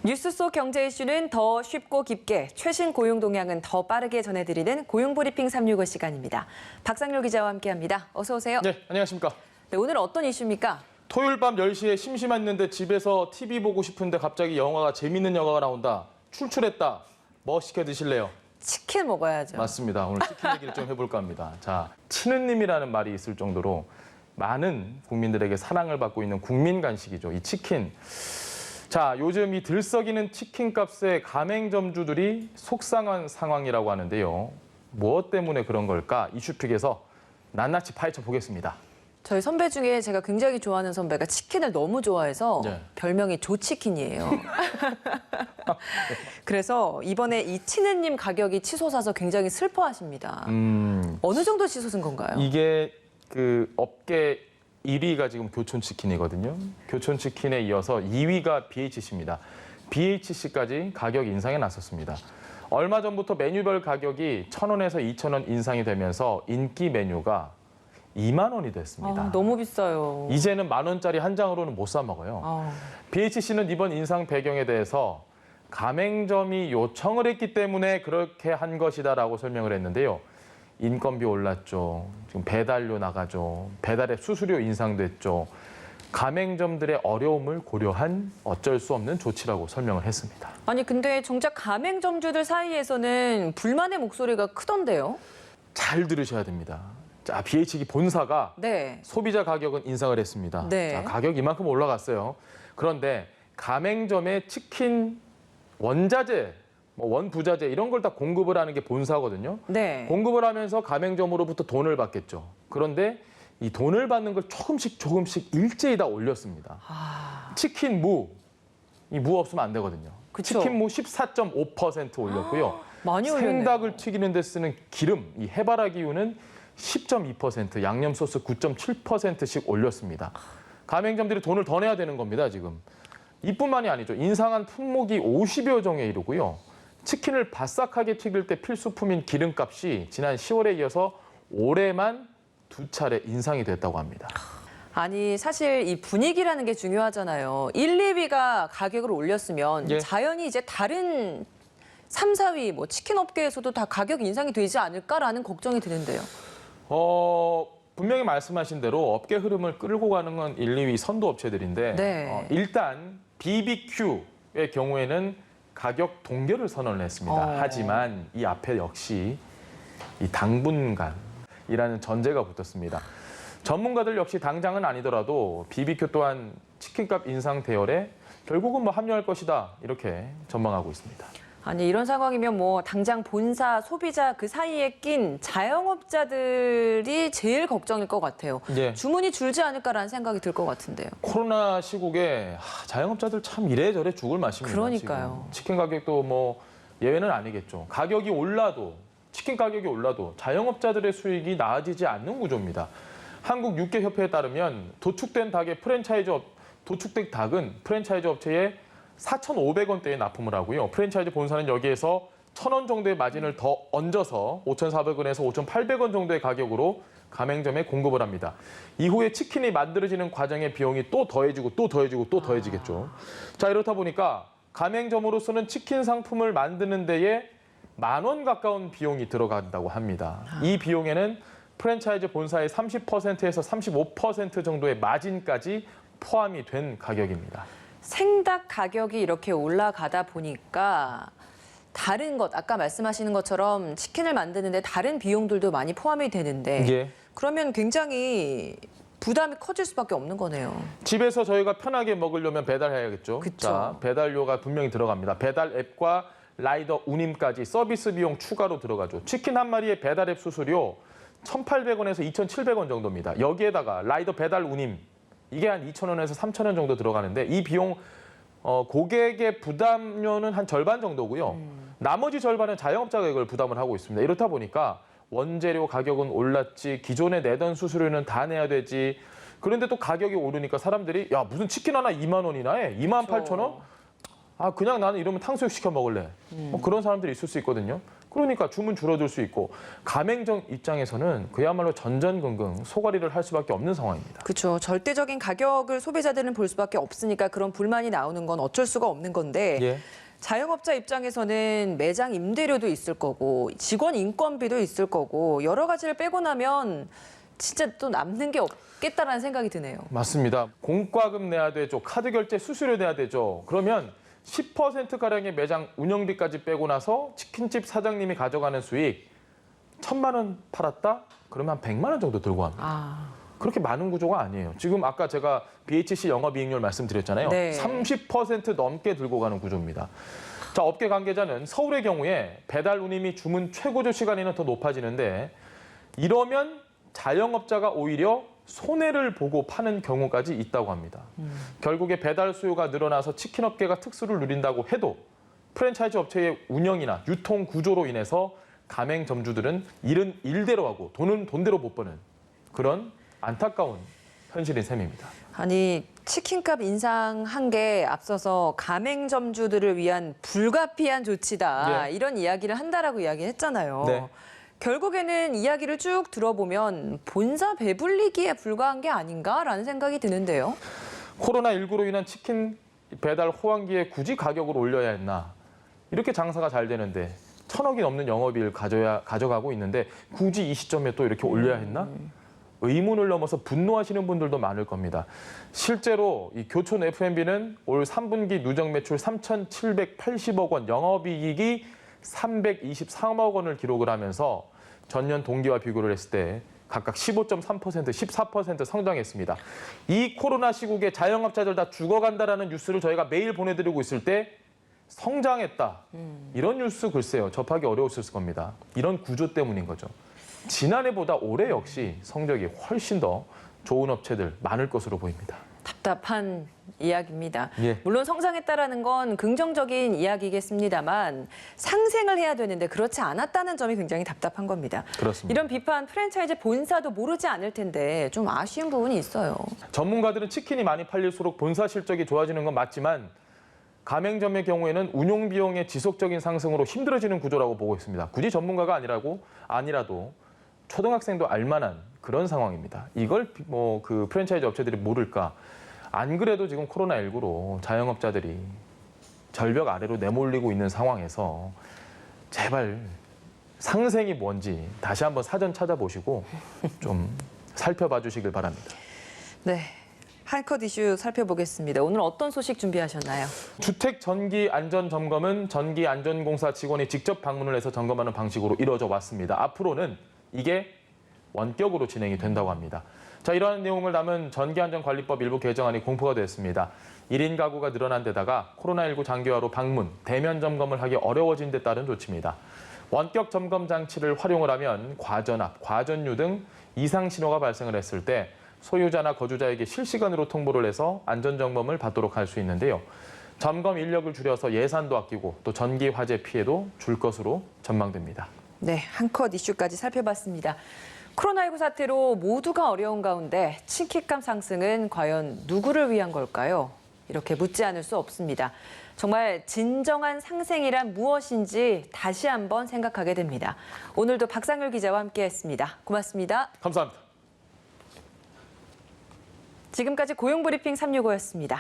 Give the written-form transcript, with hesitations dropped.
뉴스 속 경제 이슈는 더 쉽고 깊게, 최신 고용 동향은 더 빠르게 전해드리는 고용브리핑 365 시간입니다. 박상률 기자와 함께합니다. 어서 오세요. 네, 안녕하십니까. 네, 오늘 어떤 이슈입니까? 토요일 밤 10시에 심심했는데 집에서 TV 보고 싶은데 갑자기 재밌는 영화가 나온다. 출출했다. 뭐 시켜 드실래요? 치킨 먹어야죠. 맞습니다. 오늘 치킨 얘기를 좀 해볼까 합니다. 자, 치느님이라는 말이 있을 정도로 많은 국민들에게 사랑을 받고 있는 국민 간식이죠. 이 치킨. 자, 요즘 이 들썩이는 치킨 값에 가맹점주들이 속상한 상황이라고 하는데요. 무엇 때문에 그런 걸까? 이슈픽에서 낱낱이 파헤쳐 보겠습니다. 저희 선배 중에 제가 굉장히 좋아하는 선배가 치킨을 너무 좋아해서 네. 별명이 조치킨이에요. 그래서 이번에 이 치느님 가격이 치솟아서 굉장히 슬퍼하십니다. 어느 정도 치솟은 건가요? 이게 그 업계 1위가 지금 교촌치킨이거든요. 교촌치킨에 이어서 2위가 BHC입니다. BHC까지 가격 인상에 나섰습니다. 얼마 전부터 메뉴별 가격이 1,000원에서 2,000원 인상이 되면서 인기 메뉴가 2만 원이 됐습니다. 너무 비싸요. 이제는 10,000원짜리 한 장으로는 못 사 먹어요. BHC는 이번 인상 배경에 대해서 가맹점이 요청을 했기 때문에 그렇게 한 것이다라고 설명을 했는데요. 인건비 올랐죠. 지금 배달료 나가죠. 배달앱 수수료 인상됐죠. 가맹점들의 어려움을 고려한 어쩔 수 없는 조치라고 설명을 했습니다. 아니 근데 정작 가맹점주들 사이에서는 불만의 목소리가 크던데요? 잘 들으셔야 됩니다. 자, BHC 본사가 네. 소비자 가격은 인상을 했습니다. 네. 자, 가격 이만큼 올라갔어요. 그런데 가맹점의 치킨 원자재, 원부자재 이런 걸 다 공급을 하는 게 본사거든요. 네. 공급을 하면서 가맹점으로부터 돈을 받겠죠. 그런데 이 돈을 받는 걸 조금씩 일제히 다 올렸습니다. 치킨 이 무 없으면 안 되거든요. 그쵸. 치킨 무 14.5% 올렸고요. 많이 올렸네요. 생닭을 튀기는 데 쓰는 기름, 이 해바라기유는 10.2%, 양념 소스 9.7%씩 올렸습니다. 가맹점들이 돈을 더 내야 되는 겁니다, 지금. 이뿐만이 아니죠. 인상한 품목이 50여 종에 이르고요. 치킨을 바싹하게 튀길 때 필수품인 기름값이 지난 10월에 이어서 올해만 2차례 인상이 됐다고 합니다. 아니 사실 이 분위기라는 게 중요하잖아요. 1, 2위가 가격을 올렸으면 예. 자연히 이제 다른 3, 4위 뭐 치킨 업계에서도 다 가격 인상이 되지 않을까라는 걱정이 드는데요. 분명히 말씀하신 대로 업계 흐름을 끌고 가는 건 1, 2위 선도 업체들인데 네. 일단 BBQ의 경우에는 가격 동결을 선언을 했습니다. 하지만 이 앞에 역시 이 당분간이라는 전제가 붙었습니다. 전문가들 역시 당장은 아니더라도 BBQ 또한 치킨값 인상 대열에 결국은 뭐 합류할 것이다 이렇게 전망하고 있습니다. 아니 이런 상황이면 뭐 당장 본사, 소비자 그 사이에 낀 자영업자들이 제일 걱정일 것 같아요. 예. 주문이 줄지 않을까라는 생각이 들 것 같은데요. 코로나 시국에 자영업자들 참 이래저래 죽을 맛입니다. 그러니까요. 지금. 치킨 가격도 뭐 예외는 아니겠죠. 가격이 올라도 치킨 가격이 올라도 자영업자들의 수익이 나아지지 않는 구조입니다. 한국육개협회에 따르면 도축된 닭은 프랜차이즈 업체에 4,500원대에 납품을 하고요. 프랜차이즈 본사는 여기에서 1,000원 정도의 마진을 더 얹어서 5,400원에서 5,800원 정도의 가격으로 가맹점에 공급을 합니다. 이후에 치킨이 만들어지는 과정의 비용이 또 더해지고 또 더해지겠죠. 자, 이렇다 보니까 가맹점으로서는 치킨 상품을 만드는 데에 10,000원 가까운 비용이 들어간다고 합니다. 이 비용에는 프랜차이즈 본사의 30%에서 35% 정도의 마진까지 포함이 된 가격입니다. 생닭 가격이 이렇게 올라가다 보니까 다른 것, 아까 말씀하시는 것처럼 치킨을 만드는데 다른 비용들도 많이 포함이 되는데 예. 그러면 굉장히 부담이 커질 수밖에 없는 거네요. 집에서 저희가 편하게 먹으려면 배달해야겠죠. 그쵸. 자, 배달료가 분명히 들어갑니다. 배달 앱과 라이더 운임까지 서비스 비용 추가로 들어가죠. 치킨 한 마리의 배달 앱 수수료 1,800원에서 2,700원 정도입니다. 여기에다가 라이더 배달 운임 이게 한 2,000원에서 3,000원 정도 들어가는데 이 비용 고객의 부담료는 한 절반 정도고요. 나머지 절반은 자영업자가 이걸 부담을 하고 있습니다. 이렇다 보니까 원재료 가격은 올랐지 기존에 내던 수수료는 다 내야 되지. 그런데 또 가격이 오르니까 사람들이 야 무슨 치킨 하나 2만 원이나 해? 28,000원? 아 그냥 나는 이러면 탕수육 시켜 먹을래. 그런 사람들이 있을 수 있거든요. 그러니까 주문 줄어들 수 있고 가맹점 입장에서는 그야말로 전전긍긍 소가리를 할 수밖에 없는 상황입니다. 그렇죠. 절대적인 가격을 소비자들은 볼 수밖에 없으니까 그런 불만이 나오는 건 어쩔 수가 없는 건데 예. 자영업자 입장에서는 매장 임대료도 있을 거고 직원 인건비도 있을 거고 여러 가지를 빼고 나면 진짜 또 남는 게 없겠다라는 생각이 드네요. 맞습니다. 공과금 내야 되죠. 카드 결제 수수료 내야 되죠. 그러면 10%가량의 매장 운영비까지 빼고 나서 치킨집 사장님이 가져가는 수익 1,000만 원 팔았다? 그러면 한 100만 원 정도 들고 갑니다. 그렇게 많은 구조가 아니에요. 지금 아까 제가 BHC 영업이익률 말씀드렸잖아요. 네. 30% 넘게 들고 가는 구조입니다. 자, 업계 관계자는 서울의 경우에 배달 운임이 주문 최고조 시간에는 더 높아지는데 이러면 자영업자가 오히려 손해를 보고 파는 경우까지 있다고 합니다. 결국에 배달 수요가 늘어나서 치킨 업계가 특수를 누린다고 해도 프랜차이즈 업체의 운영이나 유통 구조로 인해서 가맹점주들은 일은 일대로 하고 돈은 돈대로 못 버는 그런 안타까운 현실인 셈입니다. 아니 치킨값 인상한 게 앞서서 가맹점주들을 위한 불가피한 조치다. 예. 이런 이야기를 한다라고 이야기했잖아요. 네. 결국에는 이야기를 쭉 들어보면 본사 배불리기에 불과한 게 아닌가라는 생각이 드는데요. 코로나19로 인한 치킨 배달 호황기에 굳이 가격을 올려야 했나. 이렇게 장사가 잘 되는데 1,000억이 넘는 영업이익을 가져가고 있는데 굳이 이 시점에 또 이렇게 올려야 했나? 의문을 넘어서 분노하시는 분들도 많을 겁니다. 실제로 이 교촌 F&B는 올 3분기 누적 매출 3,780억 원, 영업이익이 323억 원을 기록을 하면서 전년 동기와 비교를 했을 때 각각 15.3%, 14% 성장했습니다. 이 코로나 시국에 자영업자들 다 죽어간다라는 뉴스를 저희가 매일 보내드리고 있을 때 성장했다. 이런 뉴스 글쎄요. 접하기 어려웠을 겁니다. 이런 구조 때문인 거죠. 지난해보다 올해 역시 성적이 훨씬 더 좋은 업체들 많을 것으로 보입니다. 답답한 이야기입니다. 예. 물론 성장했다라는 건 긍정적인 이야기겠습니다만 상생을 해야 되는데 그렇지 않았다는 점이 굉장히 답답한 겁니다. 그렇습니다. 이런 비판 프랜차이즈 본사도 모르지 않을 텐데 좀 아쉬운 부분이 있어요. 전문가들은 치킨이 많이 팔릴수록 본사 실적이 좋아지는 건 맞지만 가맹점의 경우에는 운용 비용의 지속적인 상승으로 힘들어지는 구조라고 보고 있습니다. 굳이 전문가가 아니라도 초등학생도 알만한 그런 상황입니다. 이걸 그 프랜차이즈 업체들이 모를까? 안 그래도 지금 코로나19로 자영업자들이 절벽 아래로 내몰리고 있는 상황에서 제발 상생이 뭔지 다시 한번 사전 찾아보시고 좀 살펴봐 주시길 바랍니다. 네, 핫컷 이슈 살펴보겠습니다. 오늘 어떤 소식 준비하셨나요? 주택 전기 안전 점검은 전기 안전공사 직원이 직접 방문을 해서 점검하는 방식으로 이루어져 왔습니다. 앞으로는 이게 원격으로 진행이 된다고 합니다. 자, 이러한 내용을 담은 전기안전관리법 일부 개정안이 공포가 됐습니다. 1인 가구가 늘어난 데다가 코로나19 장기화로 방문, 대면 점검을 하기 어려워진 데 따른 조치입니다. 원격 점검 장치를 활용을 하면 과전압, 과전류 등 이상 신호가 발생을 했을 때 소유자나 거주자에게 실시간으로 통보를 해서 안전점검을 받도록 할 수 있는데요. 점검 인력을 줄여서 예산도 아끼고 또 전기 화재 피해도 줄 것으로 전망됩니다. 네, 한 컷 이슈까지 살펴봤습니다. 코로나19 사태로 모두가 어려운 가운데 치킨값 상승은 과연 누구를 위한 걸까요? 이렇게 묻지 않을 수 없습니다. 정말 진정한 상생이란 무엇인지 다시 한번 생각하게 됩니다. 오늘도 박상률 기자와 함께했습니다. 고맙습니다. 감사합니다. 지금까지 고용브리핑 365였습니다.